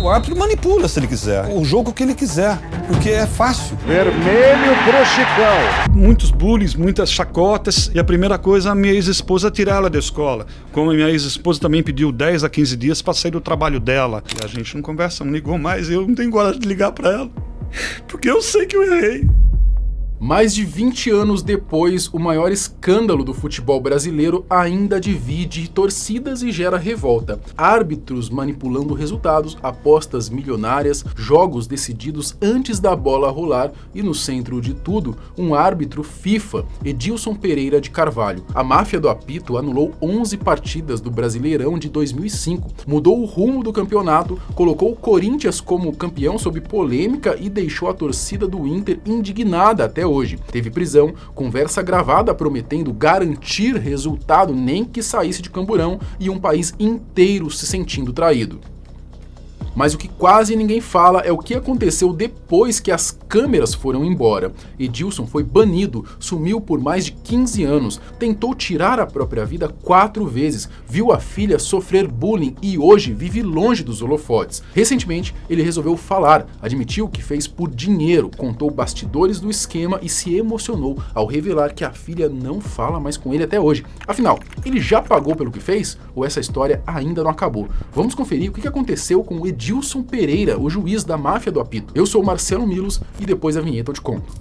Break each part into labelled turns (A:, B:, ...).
A: O árbitro manipula se ele quiser, o jogo que ele quiser, porque é fácil.
B: Vermelho pro Chicão.
C: Muitos bullying, muitas chacotas, e a primeira coisa, a minha ex-esposa tirar ela da escola. Como a minha ex-esposa também pediu 10 a 15 dias para sair do trabalho dela. E a gente não conversa, não ligou mais, eu não tenho coragem de ligar para ela, porque eu sei que eu errei.
D: Mais de 20 anos depois, o maior escândalo do futebol brasileiro ainda divide torcidas e gera revolta. Árbitros manipulando resultados, apostas milionárias, jogos decididos antes da bola rolar e no centro de tudo, um árbitro FIFA, Edilson Pereira de Carvalho. A máfia do apito anulou 11 partidas do Brasileirão de 2005, mudou o rumo do campeonato, colocou o Corinthians como campeão sob polêmica e deixou a torcida do Inter indignada até hoje. Teve prisão, conversa gravada prometendo garantir resultado nem que saísse de Camburão e um país inteiro se sentindo traído. Mas o que quase ninguém fala é o que aconteceu depois que as câmeras foram embora. Edilson foi banido, sumiu por mais de 15 anos, tentou tirar a própria vida 4 vezes, viu a filha sofrer bullying e hoje vive longe dos holofotes. Recentemente, ele resolveu falar, admitiu que fez por dinheiro, contou bastidores do esquema e se emocionou ao revelar que a filha não fala mais com ele até hoje. Afinal, ele já pagou pelo que fez? Ou essa história ainda não acabou? Vamos conferir o que aconteceu com o Edilson Pereira, o juiz da máfia do apito. Eu sou o Marcelo Milos e depois da vinheta eu te conto.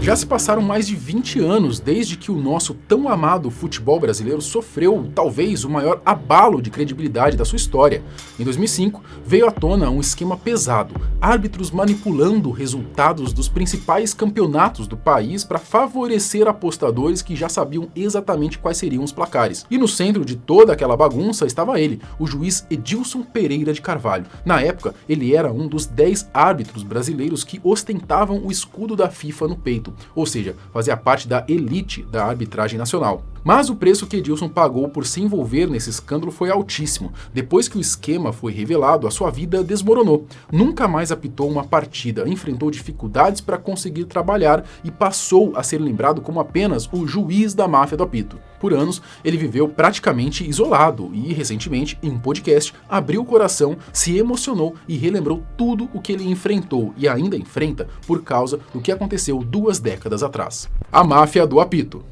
D: Já se passaram mais de 20 anos desde que o nosso tão amado futebol brasileiro sofreu, talvez, o maior abalo de credibilidade da sua história. Em 2005, veio à tona um esquema pesado, árbitros manipulando resultados dos principais campeonatos do país para favorecer apostadores que já sabiam exatamente quais seriam os placares. E no centro de toda aquela bagunça estava ele, o juiz Edilson Pereira de Carvalho. Na época, ele era um dos 10 árbitros brasileiros que ostentavam o escudo da FIFA no peito. Ou seja, fazia parte da elite da arbitragem nacional. Mas o preço que Edilson pagou por se envolver nesse escândalo foi altíssimo. Depois que o esquema foi revelado, a sua vida desmoronou. Nunca mais apitou uma partida, enfrentou dificuldades para conseguir trabalhar e passou a ser lembrado como apenas o juiz da máfia do apito. Por anos, ele viveu praticamente isolado e, recentemente, em um podcast, abriu o coração, se emocionou e relembrou tudo o que ele enfrentou e ainda enfrenta por causa do que aconteceu 2 décadas atrás. A máfia do apito.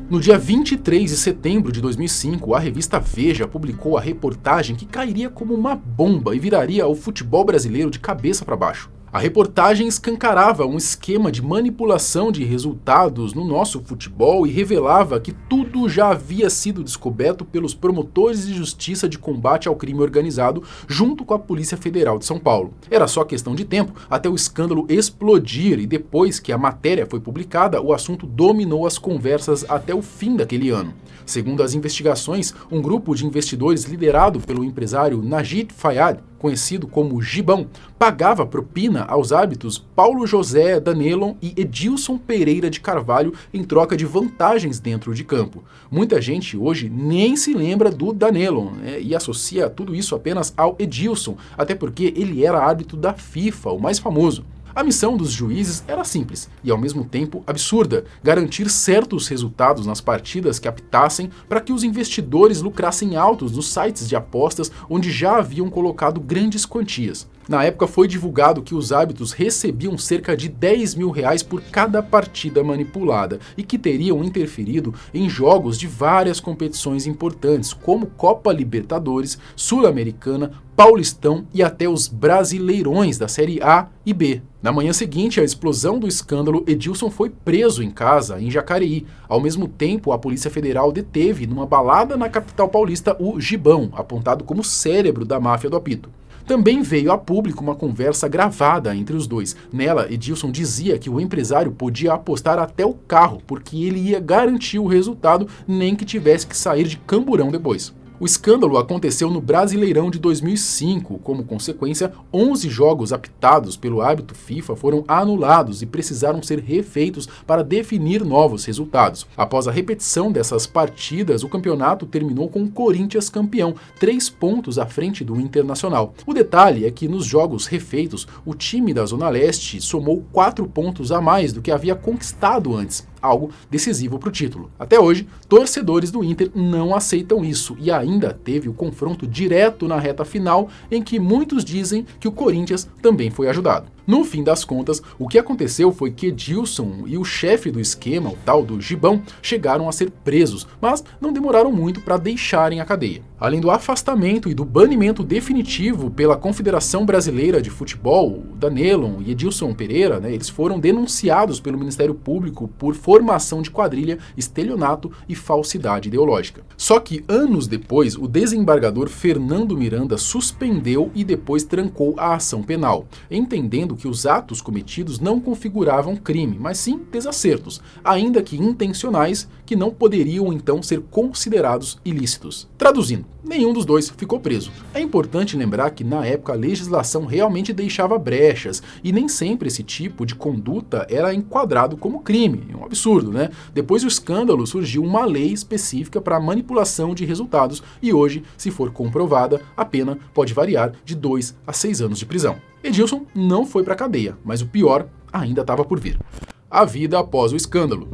D: No dia 23 de setembro de 2005, a revista Veja publicou a reportagem que cairia como uma bomba e viraria o futebol brasileiro de cabeça para baixo. A reportagem escancarava um esquema de manipulação de resultados no nosso futebol e revelava que tudo já havia sido descoberto pelos promotores de justiça de combate ao crime organizado junto com a Polícia Federal de São Paulo. Era só questão de tempo até o escândalo explodir e depois que a matéria foi publicada, o assunto dominou as conversas até o fim daquele ano. Segundo as investigações, um grupo de investidores liderado pelo empresário Najid Fayad, conhecido como Gibão, pagava propina aos árbitros Paulo José Danelon e Edilson Pereira de Carvalho em troca de vantagens dentro de campo. Muita gente hoje nem se lembra do Danelon, e associa tudo isso apenas ao Edilson, até porque ele era árbitro da FIFA, o mais famoso. A missão dos juízes era simples e, ao mesmo tempo, absurda: garantir certos resultados nas partidas que apitassem para que os investidores lucrassem altos nos sites de apostas onde já haviam colocado grandes quantias. Na época foi divulgado que os árbitros recebiam cerca de R$10 mil por cada partida manipulada e que teriam interferido em jogos de várias competições importantes, como Copa Libertadores, Sul-Americana, Paulistão e até os Brasileirões da Série A e B. Na manhã seguinte à explosão do escândalo, Edilson foi preso em casa, em Jacareí. Ao mesmo tempo, a Polícia Federal deteve numa balada na capital paulista o Gibão, apontado como cérebro da máfia do apito. Também veio a público uma conversa gravada entre os dois. Nela, Edilson dizia que o empresário podia apostar até o carro, porque ele ia garantir o resultado, nem que tivesse que sair de Camburão depois. O escândalo aconteceu no Brasileirão de 2005. Como consequência, 11 jogos apitados pelo árbitro FIFA foram anulados e precisaram ser refeitos para definir novos resultados. Após a repetição dessas partidas, o campeonato terminou com o Corinthians campeão, 3 pontos à frente do Internacional. O detalhe é que nos jogos refeitos, o time da Zona Leste somou 4 pontos a mais do que havia conquistado antes. algo decisivo para o título. Até hoje, torcedores do Inter não aceitam isso e ainda teve o confronto direto na reta final em que muitos dizem que o Corinthians também foi ajudado. No fim das contas, o que aconteceu foi que Edilson e o chefe do esquema, o tal do Gibão, chegaram a ser presos, mas não demoraram muito para deixarem a cadeia. Além do afastamento e do banimento definitivo pela Confederação Brasileira de Futebol, Danelon e Edilson Pereira, eles foram denunciados pelo Ministério Público por formação de quadrilha, estelionato e falsidade ideológica. Só que anos depois, o desembargador Fernando Miranda suspendeu e depois trancou a ação penal, entendendo que os atos cometidos não configuravam crime, mas sim desacertos, ainda que intencionais, que não poderiam então ser considerados ilícitos. Traduzindo, nenhum dos dois ficou preso. É importante lembrar que na época a legislação realmente deixava brechas e nem sempre esse tipo de conduta era enquadrado como crime. É um absurdo, né? Depois do escândalo surgiu uma lei específica para manipulação de resultados e hoje, se for comprovada, a pena pode variar de 2 a 6 anos de prisão. Edilson não foi para a cadeia, mas o pior ainda estava por vir. A vida após o escândalo.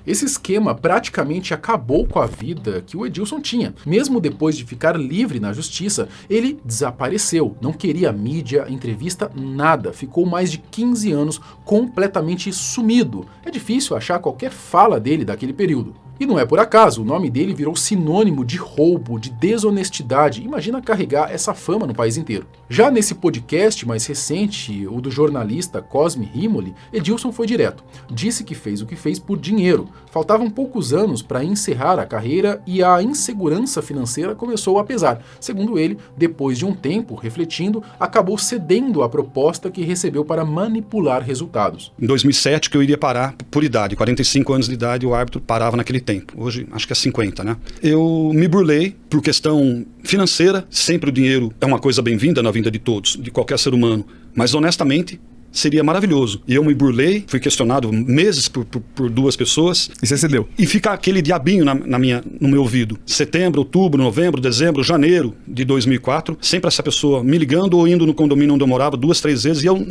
D: Esse esquema praticamente acabou com a vida que o Edilson tinha. Mesmo depois de ficar livre na justiça, ele desapareceu, não queria mídia, entrevista, nada. Ficou mais de 15 anos completamente sumido. É difícil achar qualquer fala dele daquele período. E não é por acaso, o nome dele virou sinônimo de roubo, de desonestidade. Imagina carregar essa fama no país inteiro. Já nesse podcast mais recente, o do jornalista Cosme Rimoli, Edilson foi direto. Disse que fez o que fez por dinheiro. Faltavam poucos anos para encerrar a carreira e a insegurança financeira começou a pesar. Segundo ele, depois de um tempo refletindo, acabou cedendo à proposta que recebeu para manipular resultados.
C: Em 2007 que eu iria parar por idade, 45 anos de idade, o árbitro parava naquele tempo. Hoje acho que é 50, né? Eu me burlei por questão financeira. Sempre o dinheiro é uma coisa bem-vinda na vida de todos, de qualquer ser humano. Mas honestamente, seria maravilhoso. E eu me burlei, fui questionado meses por duas pessoas.
A: E você cedeu?
C: E fica aquele diabinho no meu ouvido. Setembro, outubro, novembro, dezembro, janeiro de 2004, sempre essa pessoa me ligando ou indo no condomínio onde eu morava 2, 3 vezes, e eu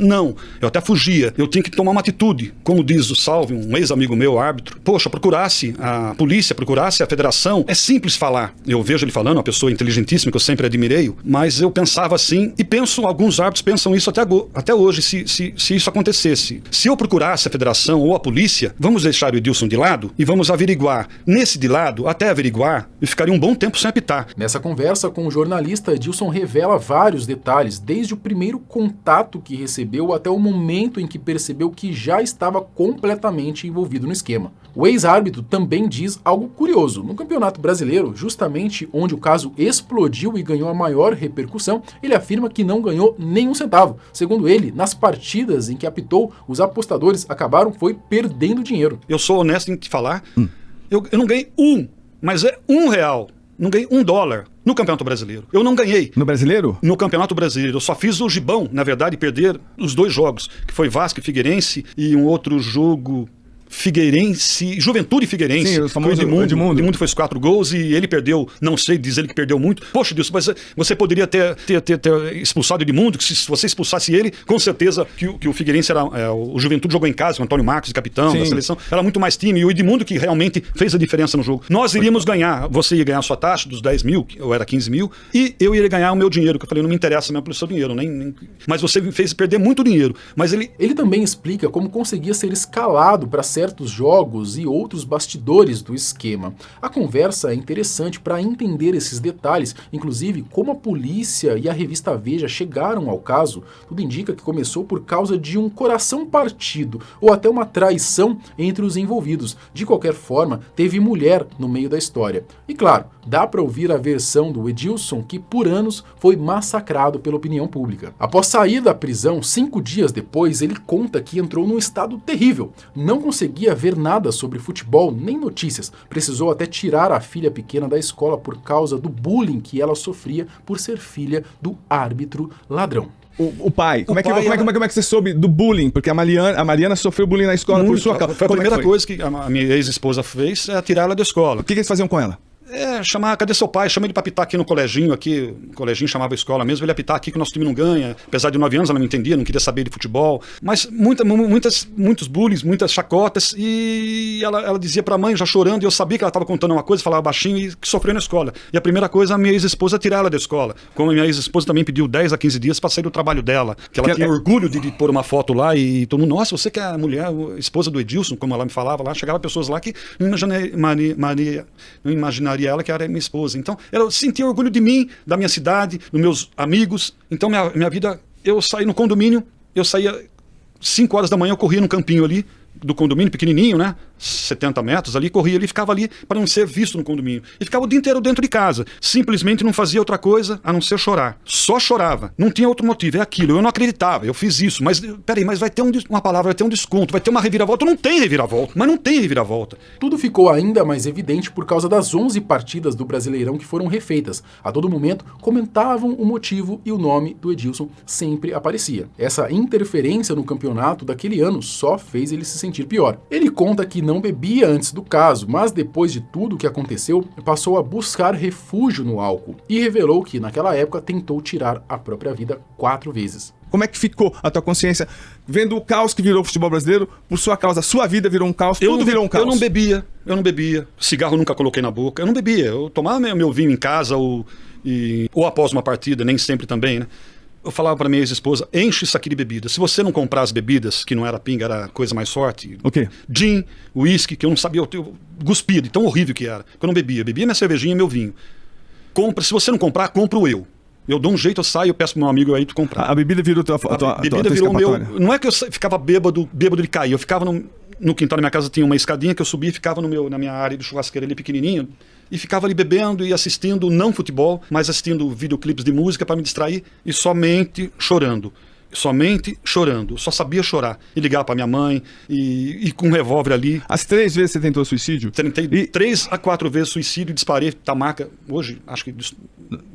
C: até fugia. Eu tinha que tomar uma atitude. Como diz o Salve, um ex-amigo meu, árbitro, poxa, procurasse a polícia, procurasse a federação. É simples falar. Eu vejo ele falando, uma pessoa inteligentíssima que eu sempre admirei, mas eu pensava assim, e alguns árbitros pensam isso até hoje, se isso acontecesse. Se eu procurasse a federação ou a polícia, vamos deixar o Edilson de lado e vamos averiguar. Nesse de lado, até averiguar, eu ficaria um bom tempo sem apitar.
D: Nessa conversa com o jornalista, Edilson revela vários detalhes, desde o primeiro contato que recebeu até o momento em que percebeu que já estava completamente envolvido no esquema. O ex-árbitro também diz algo curioso. No Campeonato Brasileiro, justamente onde o caso explodiu e ganhou a maior repercussão, ele afirma que não ganhou nenhum centavo. Segundo ele, nas partidas em que apitou, os apostadores acabaram perdendo dinheiro.
C: Eu sou honesto em te falar, eu não ganhei mas é R$1. Não ganhei $1 no Campeonato Brasileiro. Eu não ganhei.
A: No Brasileiro?
C: No Campeonato Brasileiro. Eu só fiz o Gibão, na verdade, perder os 2 jogos, que foi Vasco e Figueirense e um outro jogo... Juventude e Figueirense.
A: Sim, o famoso
C: Edmundo fez 4 gols e ele perdeu, não sei, diz ele que perdeu muito. Poxa, Deus, mas você poderia ter expulsado o Edmundo, que se você expulsasse ele, com certeza que o Figueirense era... o Juventude jogou em casa com o Antônio Marcos, capitão da seleção, era muito mais time, e o Edmundo que realmente fez a diferença no jogo. Nós iríamos ganhar, você ia ganhar a sua taxa dos 10 mil, eu era 15 mil, e eu iria ganhar o meu dinheiro, que eu falei, não me interessa mesmo pelo seu dinheiro, mas você me fez perder muito dinheiro. Mas ele
D: também explica como conseguia ser escalado para certos jogos e outros bastidores do esquema. A conversa é interessante para entender esses detalhes, inclusive como a polícia e a revista Veja chegaram ao caso. Tudo indica que começou por causa de um coração partido ou até uma traição entre os envolvidos. De qualquer forma, teve mulher no meio da história. E claro, dá para ouvir a versão do Edilson, que por anos foi massacrado pela opinião pública. Após sair da prisão, 5 dias depois, ele conta que entrou num estado terrível. Não conseguia ver nada sobre futebol, nem notícias. Precisou até tirar a filha pequena da escola por causa do bullying que ela sofria por ser filha do árbitro ladrão.
A: O pai, como é que você soube do bullying? Porque a Mariana sofreu bullying na escola por sua causa.
C: Foi a primeira coisa que a minha ex-esposa fez, é tirar ela da escola.
A: O que eles faziam com ela?
C: chamar, cadê seu pai? Chama ele pra apitar aqui no coleginho, aqui, o coleginho chamava a escola mesmo, ele apitar aqui que o nosso time não ganha. Apesar de 9 anos ela não entendia, não queria saber de futebol. Mas muitos bullies, muitas chacotas, e ela dizia pra mãe, já chorando, e eu sabia que ela estava contando uma coisa, falava baixinho, e que sofreu na escola. E a primeira coisa, a minha ex-esposa tirar ela da escola. Como a minha ex-esposa também pediu 10 a 15 dias pra sair do trabalho dela, que ela tinha orgulho de pôr uma foto lá, e todo mundo, nossa, você que é a mulher, a esposa do Edilson, como ela me falava lá, chegava pessoas lá que não imaginaria ela que era minha esposa. Então, ela sentia orgulho de mim, da minha cidade, dos meus amigos. Então, minha vida, eu saí no condomínio, eu saía 5 horas da manhã, eu corria no campinho ali, do condomínio, pequenininho, né? 70 metros ali, corria ali, ficava ali para não ser visto no condomínio. E ficava o dia inteiro dentro de casa. Simplesmente não fazia outra coisa a não ser chorar. Só chorava. Não tinha outro motivo, é aquilo. Eu não acreditava, eu fiz isso. Mas, peraí, mas vai ter uma palavra, vai ter um desconto, vai ter uma reviravolta. Não tem reviravolta, mas não tem reviravolta.
D: Tudo ficou ainda mais evidente por causa das 11 partidas do Brasileirão que foram refeitas. A todo momento, comentavam o motivo e o nome do Edilson sempre aparecia. Essa interferência no campeonato daquele ano só fez ele se sentir pior. Ele conta que não bebia antes do caso, mas depois de tudo o que aconteceu, passou a buscar refúgio no álcool e revelou que naquela época tentou tirar a própria vida 4 vezes.
A: Como é que ficou a tua consciência vendo o caos que virou o futebol brasileiro por sua causa? Sua vida virou um caos, tudo virou um caos.
C: Eu não bebia. Cigarro nunca coloquei na boca. Eu não bebia. Eu tomava meu vinho em casa ou após uma partida, nem sempre também, né? Eu falava para minha ex-esposa, enche isso aqui de bebida. Se você não comprar as bebidas, que não era pinga, era coisa mais forte.
A: O quê?
C: Gin, uísque, que eu não sabia, eu cuspia de tão horrível que era. Eu não bebia. Bebia minha cervejinha e meu vinho. Se você não comprar, compro eu. Eu dou um jeito, eu saio, eu peço pro meu amigo aí tu comprar.
A: A bebida virou
C: a bebida virou meu. Não é que eu ficava bêbado de cair. Eu ficava no quintal da minha casa, tinha uma escadinha que eu subia e ficava na minha área de churrasqueira ali pequenininho. E ficava ali bebendo e assistindo, não futebol, mas assistindo videoclipes de música para me distrair e somente chorando. Somente chorando. Só sabia chorar. E ligar para minha mãe e com um revólver ali.
A: As 3 vezes você tentou suicídio?
C: Tentei 3 a 4 vezes suicídio, disparei tamaca. Hoje, acho que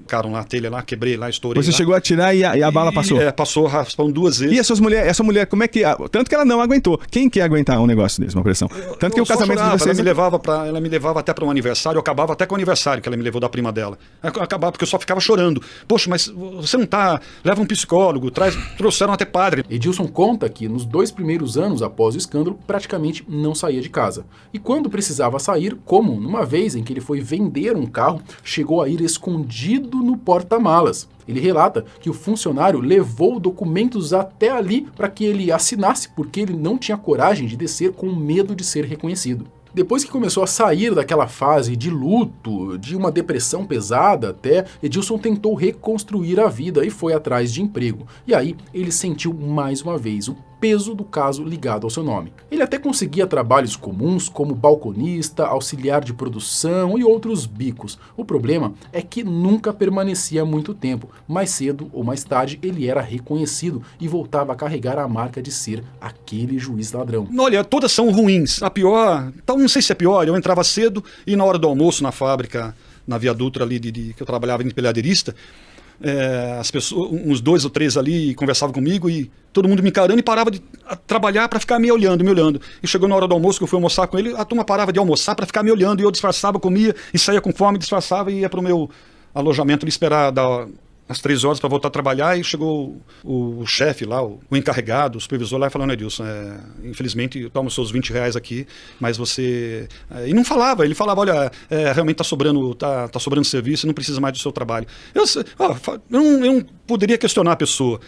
C: ficaram lá a telha lá, quebrei lá, estourei.
A: Você
C: lá.
A: chegou a atirar e a bala passou?
C: Passou raspando 2 vezes.
A: E essa mulher, como é que... Tanto que ela não aguentou. Quem quer aguentar um negócio desse, uma pressão? Tanto que o casamento de vocês...
C: Ela me levava até para um aniversário, eu acabava até com o aniversário que ela me levou da prima dela. Eu acabava porque eu só ficava chorando. Poxa, mas você não tá... Leva um psicólogo, trouxeram até padre.
D: Edilson conta que nos 2 primeiros anos após o escândalo, praticamente não saía de casa. E quando precisava sair, como numa vez em que ele foi vender um carro, chegou a ir escondido no porta-malas. Ele relata que o funcionário levou documentos até ali para que ele assinasse, porque ele não tinha coragem de descer com medo de ser reconhecido. Depois que começou a sair daquela fase de luto, de uma depressão pesada até, Edilson tentou reconstruir a vida e foi atrás de emprego. E aí ele sentiu mais uma vez o peso do caso ligado ao seu nome. Ele até conseguia trabalhos comuns como balconista, auxiliar de produção e outros bicos. O problema é que nunca permanecia muito tempo. Mais cedo ou mais tarde ele era reconhecido e voltava a carregar a marca de ser aquele juiz ladrão.
C: Olha, todas são ruins. A pior, não sei se é pior, eu entrava cedo e na hora do almoço na fábrica, na Via Dutra ali que eu trabalhava em empilhadeirista, as pessoas, uns 2 ou 3 ali conversavam comigo e todo mundo me encarando e parava de trabalhar para ficar me olhando. E chegou na hora do almoço que eu fui almoçar com ele, a turma parava de almoçar para ficar me olhando e eu disfarçava, comia e saía com fome, disfarçava e ia para o meu alojamento ali esperar às 3 horas para voltar a trabalhar. E chegou o chefe lá, o encarregado, o supervisor lá falando, Edilson, infelizmente toma os seus R$20 aqui, mas você... E não falava, ele falava, olha, realmente tá sobrando serviço, não precisa mais do seu trabalho. Eu não poderia questionar a pessoa.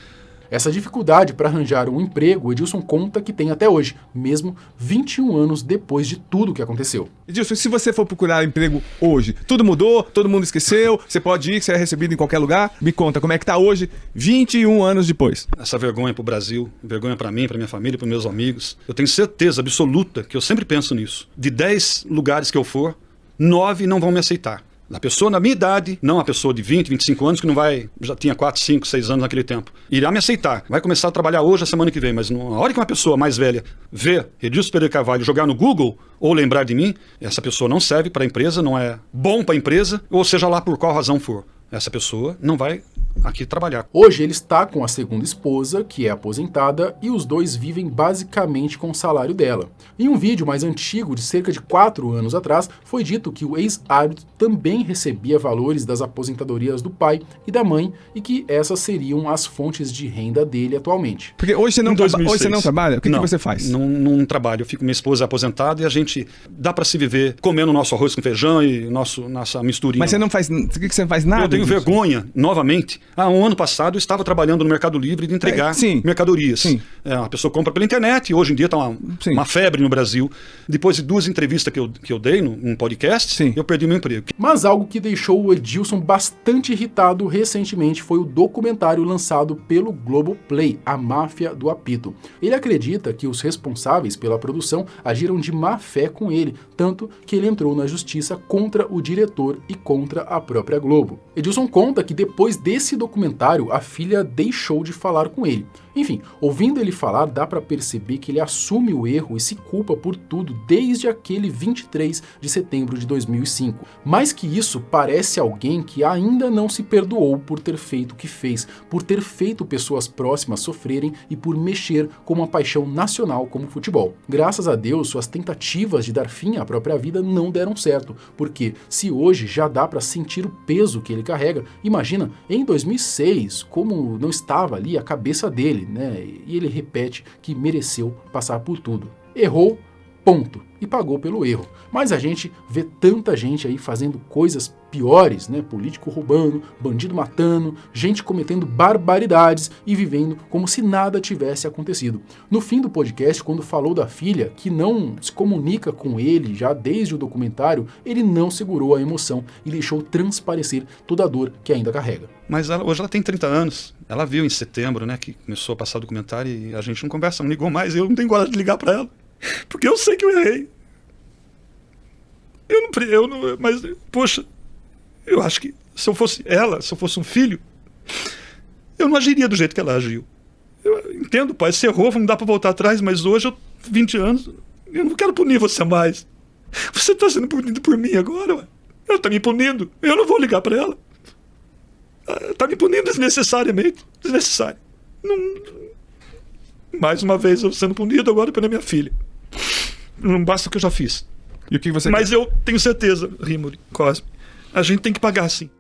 D: Essa dificuldade para arranjar um emprego, Edilson conta que tem até hoje, mesmo 21 anos depois de tudo o que aconteceu.
A: Edilson, se você for procurar emprego hoje, tudo mudou, todo mundo esqueceu, você pode ir, você é recebido em qualquer lugar. Me conta, como é que tá hoje, 21 anos depois?
C: Essa vergonha pro Brasil, vergonha para mim, para minha família, para meus amigos. Eu tenho certeza absoluta que eu sempre penso nisso. De 10 lugares que eu for, 9 não vão me aceitar. A pessoa na minha idade, não a pessoa de 20, 25 anos que não vai, já tinha 4, 5, 6 anos naquele tempo, irá me aceitar. Vai começar a trabalhar hoje, a semana que vem, mas na hora que uma pessoa mais velha vê Edilson Pereira Carvalho jogar no Google ou lembrar de mim, essa pessoa não serve para a empresa, não é bom para a empresa, ou seja lá por qual razão for. Essa pessoa não vai aqui trabalhar.
D: Hoje ele está com a segunda esposa, que é aposentada, e os dois vivem basicamente com o salário dela. Em um vídeo mais antigo, de cerca de 4 anos atrás, foi dito que o ex-árbitro também recebia valores das aposentadorias do pai e da mãe e que essas seriam as fontes de renda dele atualmente.
A: Porque hoje você não, hoje você não trabalha? O que você faz?
C: Não trabalho. Eu fico, minha esposa é aposentada e a gente dá para se viver comendo nosso arroz com feijão e nossa misturinha.
A: Mas você não faz, o que você faz nada?
C: Eu tenho vergonha, novamente. Um ano passado eu estava trabalhando no Mercado Livre de entregar mercadorias.
A: Sim.
C: A pessoa compra pela internet e hoje em dia está uma febre no Brasil. Depois de 2 entrevistas que eu dei num podcast, eu perdi meu emprego.
D: Mas algo que deixou o Edilson bastante irritado recentemente foi o documentário lançado pelo Globoplay, A Máfia do Apito. Ele acredita que os responsáveis pela produção agiram de má fé com ele, tanto que ele entrou na justiça contra o diretor e contra a própria Globo. Edilson conta que depois desse documentário, a filha deixou de falar com ele. Enfim, ouvindo ele falar, dá pra perceber que ele assume o erro e se culpa por tudo desde aquele 23 de setembro de 2005. Mais que isso, parece alguém que ainda não se perdoou por ter feito o que fez, por ter feito pessoas próximas sofrerem e por mexer com uma paixão nacional como o futebol. Graças a Deus, suas tentativas de dar fim à própria vida não deram certo, porque se hoje já dá pra sentir o peso que ele carrega, imagina em 2006 como não estava ali a cabeça dele, né? E ele repete que mereceu passar por tudo. Errou, ponto. E pagou pelo erro. Mas a gente vê tanta gente aí fazendo coisas piores, né? Político roubando, bandido matando, gente cometendo barbaridades e vivendo como se nada tivesse acontecido. No fim do podcast, quando falou da filha, que não se comunica com ele já desde o documentário, ele não segurou a emoção e deixou transparecer toda a dor que ainda carrega.
C: Mas hoje ela tem 30 anos. Ela viu em setembro, né, que começou a passar o documentário e a gente não conversa, não ligou mais. Eu não tenho coragem de ligar pra ela. Porque eu sei que eu errei. Mas, poxa, eu acho que se eu fosse ela, se eu fosse um filho, eu não agiria do jeito que ela agiu. Eu entendo, pai, você errou, não dá pra voltar atrás, mas hoje, 20 anos, eu não quero punir você mais. Você tá sendo punido por mim agora, ué. Ela tá me punindo, eu não vou ligar pra ela. Tá me punindo desnecessariamente. Desnecessário. Não... Mais uma vez eu sendo punido agora pela minha filha. Não basta o que eu já fiz.
A: E o que você
C: Mas eu tenho certeza, Rimoli, Cosme, a gente tem que pagar sim.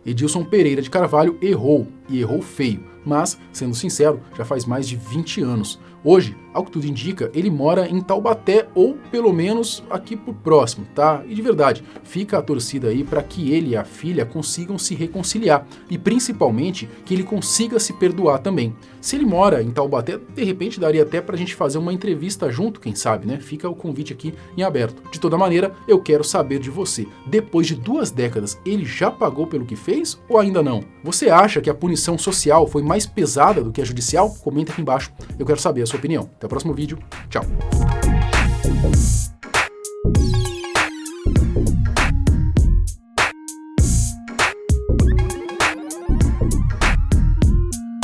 D: Edilson Pereira de Carvalho errou, e errou feio, mas, sendo sincero, já faz mais de 20 anos. Hoje, ao que tudo indica, ele mora em Taubaté ou pelo menos aqui por próximo, tá? E de verdade, fica a torcida aí para que ele e a filha consigam se reconciliar e principalmente que ele consiga se perdoar também. Se ele mora em Taubaté, de repente daria até pra gente fazer uma entrevista junto, quem sabe, né? Fica o convite aqui em aberto. De toda maneira, eu quero saber de você. Depois de 2 décadas, ele já pagou pelo que fez ou ainda não? Você acha que a punição social foi mais pesada do que a judicial? Comenta aqui embaixo. Eu quero saber a sua opinião. Até o próximo vídeo. Tchau.